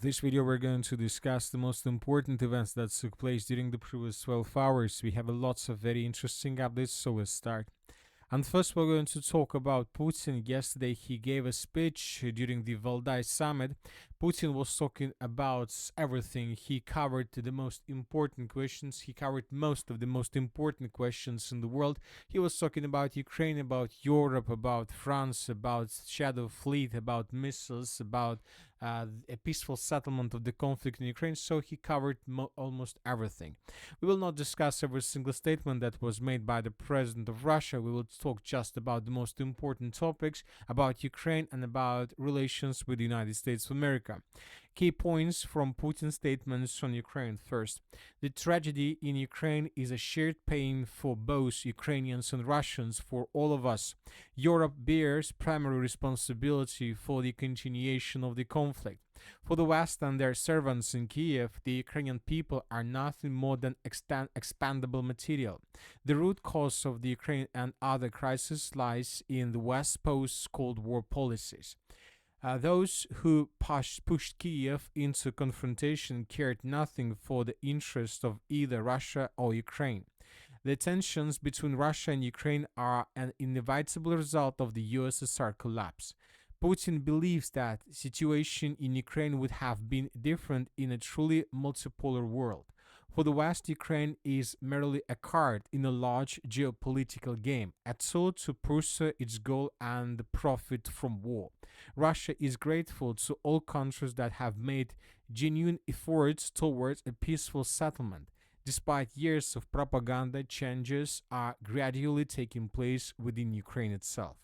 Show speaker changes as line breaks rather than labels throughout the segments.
This video we're going to discuss the most important events that took place during the previous 12 hours. We have lots of very interesting updates, so let's start. And first, we're going to talk about Putin. Yesterday, he gave a speech during the Valdai summit. Putin was talking about everything. He covered the most important questions. He covered most of the most important questions in the world. He was talking about Ukraine, about Europe, about France, about Shadow Fleet, about missiles, about a peaceful settlement of the conflict in Ukraine. So he covered almost everything. We will not discuss every single statement that was made by the president of Russia. We will talk just about the most important topics about Ukraine and about relations with the United States of America. Key points from Putin's statements on Ukraine. First, the tragedy in Ukraine is a shared pain for both Ukrainians and Russians, for all of us. Europe bears primary responsibility for the continuation of the conflict. For the West and their servants in Kiev, the Ukrainian people are nothing more than expandable material. The root cause of the Ukraine and other crises lies in the West's post-Cold War policies. Those who pushed Kiev into confrontation cared nothing for the interest of either Russia or Ukraine. The tensions between Russia and Ukraine are an inevitable result of the USSR collapse. Putin believes that the situation in Ukraine would have been different in a truly multipolar world. For the West, Ukraine is merely a card in a large geopolitical game, a tool to pursue its goal and profit from war. Russia is grateful to all countries that have made genuine efforts towards a peaceful settlement. Despite years of propaganda, changes are gradually taking place within Ukraine itself.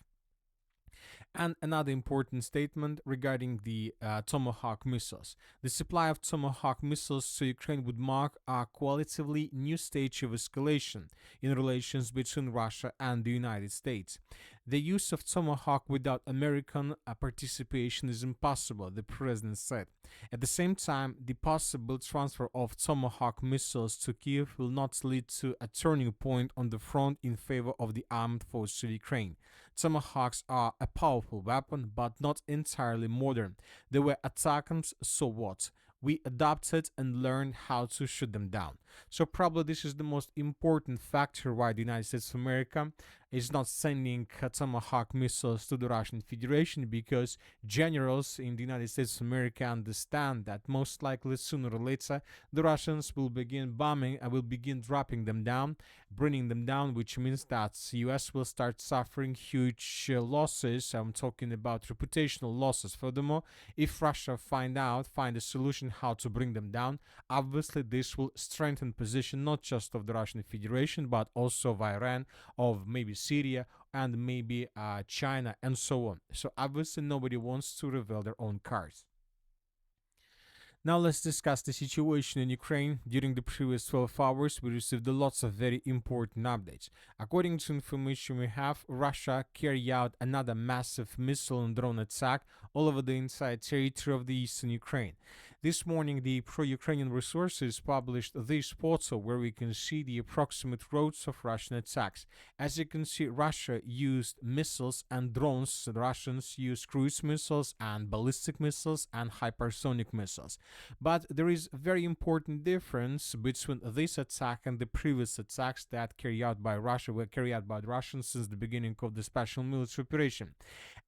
And another important statement regarding the Tomahawk missiles. The supply of Tomahawk missiles to Ukraine would mark a qualitatively new stage of escalation in relations between Russia and the United States. The use of Tomahawk without American participation is impossible, the president said. At the same time, the possible transfer of Tomahawk missiles to Kiev will not lead to a turning point on the front in favor of the armed forces of Ukraine. Tomahawks are a powerful weapon, but not entirely modern. They were ATACMS, so what? We adopted and learned how to shoot them down. So probably this is the most important factor why the United States of America is not sending Tomahawk missiles to the Russian Federation, because generals in the United States of America understand that most likely sooner or later the Russians will begin bombing and will begin dropping them down, bringing them down, which means that the US will start suffering huge losses. I'm talking about reputational losses. Furthermore, if Russia find a solution how to bring them down, obviously this will strengthen position not just of the Russian Federation but also of Iran, of maybe Syria, and maybe China, and so on. So obviously nobody wants to reveal their own cards. Now let's discuss the situation in Ukraine. During the previous 12 hours, we received lots of very important updates. According to information we have, Russia carried out another massive missile and drone attack all over the entire territory of the eastern Ukraine. This morning, the pro-Ukrainian resources published this portal where we can see the approximate routes of Russian attacks. As you can see, Russia used missiles and drones. The Russians used cruise missiles and ballistic missiles and hypersonic missiles. But there is a very important difference between this attack and the previous attacks that were carried out by the Russians since the beginning of the special military operation.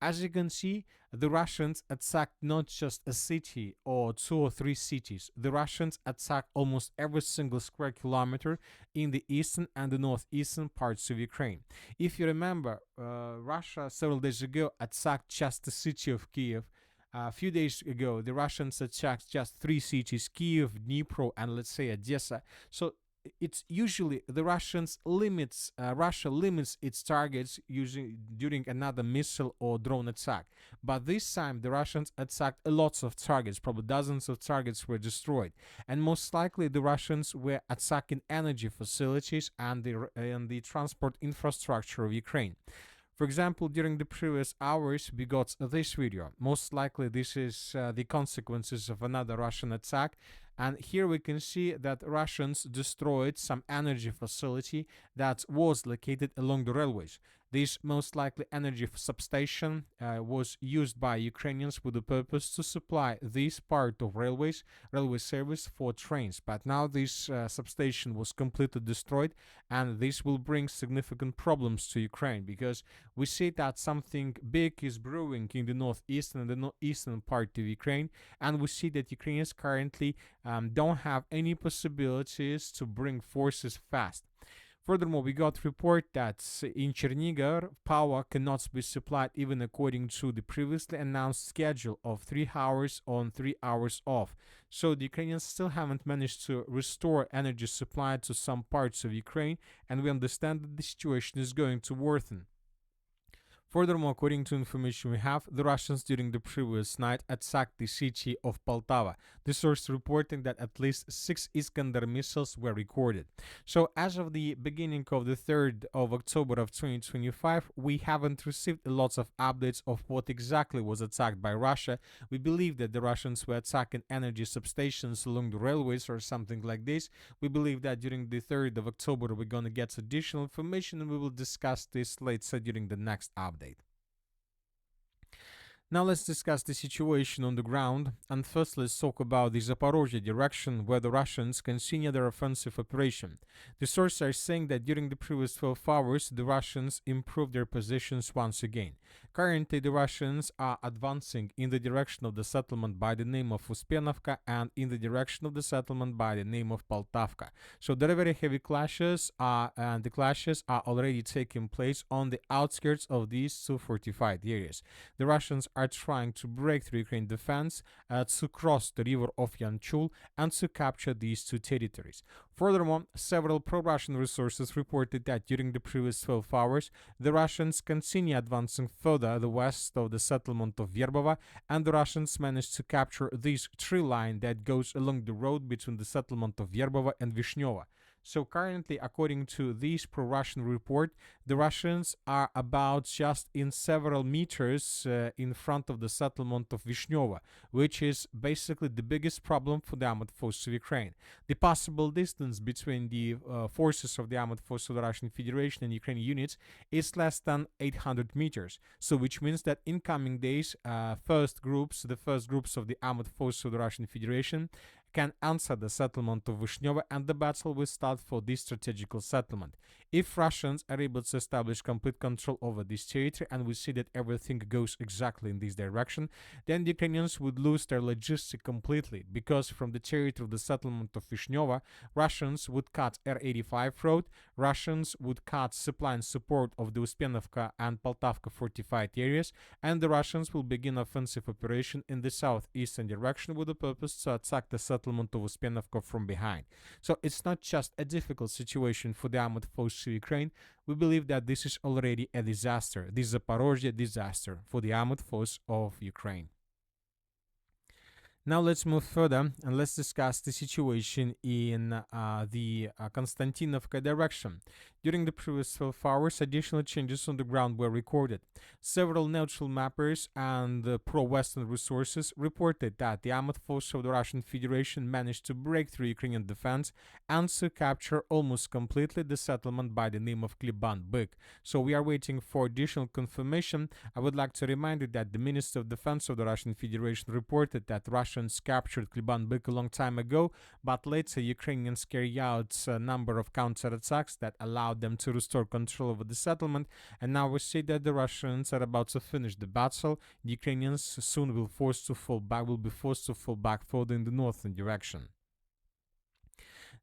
As you can see, the Russians attacked not just a city or two or three cities. The Russians attacked almost every single square kilometer in the eastern and the northeastern parts of Ukraine. If you remember, Russia several days ago attacked just the city of Kiev. A few days ago, the Russians attacked just three cities: Kiev, Dnipro, and let's say Odessa. So it's usually the Russia limits its targets during another missile or drone attack. But this time, the Russians attacked lots of targets. Probably dozens of targets were destroyed, and most likely the Russians were attacking energy facilities and the transport infrastructure of Ukraine. For example, during the previous hours, we got this video. Most likely, this is the consequences of another Russian attack. And here we can see that Russians destroyed some energy facility that was located along the railways. This most likely energy substation was used by Ukrainians with the purpose to supply this part of railway service for trains. But now this substation was completely destroyed, and this will bring significant problems to Ukraine because we see that something big is brewing in the northeastern and the northeastern part of Ukraine, and we see that Ukrainians currently don't have any possibilities to bring forces fast. Furthermore, we got report that in Chernihiv, power cannot be supplied even according to the previously announced schedule of 3 hours on, 3 hours off. So the Ukrainians still haven't managed to restore energy supply to some parts of Ukraine, and we understand that the situation is going to worsen. Furthermore, according to information we have, the Russians during the previous night attacked the city of Poltava. The source reporting that at least 6 Iskander missiles were recorded. So as of the beginning of the 3rd of October of 2025, we haven't received lots of updates of what exactly was attacked by Russia. We believe that the Russians were attacking energy substations along the railways or something like this. We believe that during the 3rd of October we're going to get additional information, and we will discuss this later during the next update. Now let's discuss the situation on the ground, and first let's talk about the Zaporozhye direction where the Russians continue their offensive operation. The sources are saying that during the previous 12 hours the Russians improved their positions once again. Currently the Russians are advancing in the direction of the settlement by the name of Uspenovka and in the direction of the settlement by the name of Poltavka. So there are very heavy clashes and the clashes are already taking place on the outskirts of these two fortified areas. The Russians are trying to break through Ukraine defense to cross the river of Yanchul and to capture these two territories. Furthermore, several pro-Russian resources reported that during the previous 12 hours, the Russians continue advancing further the west of the settlement of Verbova, and the Russians managed to capture this tree line that goes along the road between the settlement of Verbova and Vishneva. So currently, according to this pro-Russian report, the Russians are about just in several meters in front of the settlement of Vishneva, which is basically the biggest problem for the armed forces of Ukraine. The possible distance between the forces of the armed forces of the Russian Federation and Ukrainian units is less than 800 meters. So which means that in coming days, the first groups of the armed forces of the Russian Federation can answer the settlement of Vishneva, and the battle will start for this strategical settlement. If Russians are able to establish complete control over this territory, and we see that everything goes exactly in this direction, then the Ukrainians would lose their logistics completely, because from the territory of the settlement of Vishneva, Russians would cut R85 road, Russians would cut supply and support of the Uspenovka and Poltavka fortified areas, and the Russians will begin offensive operation in the southeastern direction with the purpose to attack the settlement of Uspenovka from behind. So it's not just a difficult situation for the armed forces of Ukraine. We believe that this is already a disaster. This is a Zaporozhye disaster for the armed force of Ukraine. Now let's move further and let's discuss the situation in the Konstantinovka direction. During the previous 12 hours, additional changes on the ground were recorded. Several neutral mappers and pro-Western resources reported that the armed forces of the Russian Federation managed to break through Ukrainian defense and to capture almost completely the settlement by the name of Kliban Byk. So we are waiting for additional confirmation. I would like to remind you that the Minister of Defense of the Russian Federation reported that Russians captured Kliban Byk a long time ago, but later Ukrainians carried out a number of counterattacks that allowed them to restore control over the settlement, and now we see that the Russians are about to finish the battle. The Ukrainians soon will be forced to fall back further in the northern direction.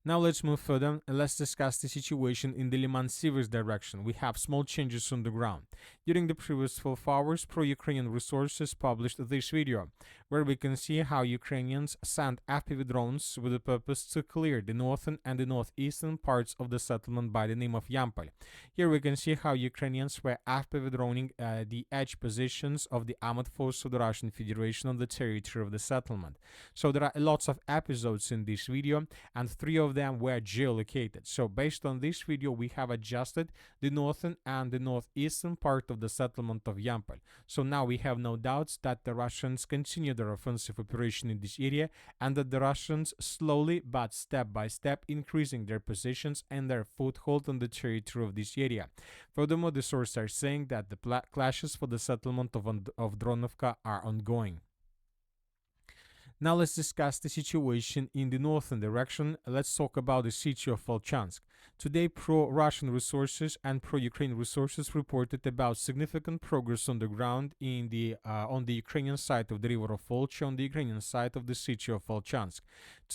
Now let's move further and let's discuss the situation in the Liman-Sivers direction. We have small changes on the ground. During the previous 12 hours, pro-Ukrainian resources published this video, where we can see how Ukrainians sent FPV drones with the purpose to clear the northern and the northeastern parts of the settlement by the name of Yampol. Here we can see how Ukrainians were FPV droning the edge positions of the armed forces of the Russian Federation on the territory of the settlement. So there are lots of episodes in this video, and 3 of them were geolocated. So based on this video, we have adjusted the northern and the northeastern part of the settlement of Yampol. So now we have no doubts that the Russians continue their offensive operation in this area, and that the Russians slowly but step by step increasing their positions and their foothold on the territory of this area. Furthermore, the sources are saying that the clashes for the settlement of Dronovka are ongoing. Now let's discuss the situation in the northern direction. Let's talk about the city of Volchansk. Today, pro-Russian resources and pro-Ukraine resources reported about significant progress on the ground on the Ukrainian side of the river of Volcha, on the Ukrainian side of the city of Volchansk.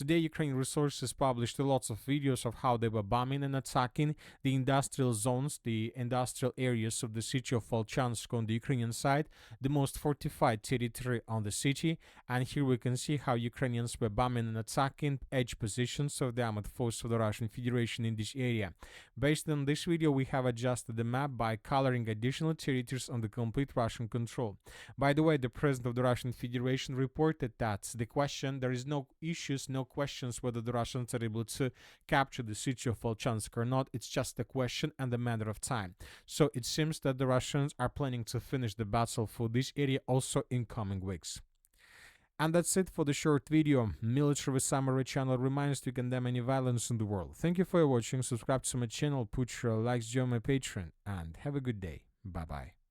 Today, Ukrainian resources published lots of videos of how they were bombing and attacking the industrial zones, the industrial areas of the city of Volchansk on the Ukrainian side, the most fortified territory on the city. And here we can see how Ukrainians were bombing and attacking edge positions of the armored force of the Russian Federation in this area. Based on this video, we have adjusted the map by coloring additional territories under complete Russian control. By the way, the president of the Russian Federation reported that there is no issues, no questions whether the Russians are able to capture the city of Volchansk or not. It's just a question and a matter of time. So it seems that the Russians are planning to finish the battle for this area also in coming weeks. And that's it for the short video. Military Summary channel reminds to condemn any violence in the world. Thank you for watching. Subscribe to my channel, put your likes, join my Patreon, and have a good day. Bye bye.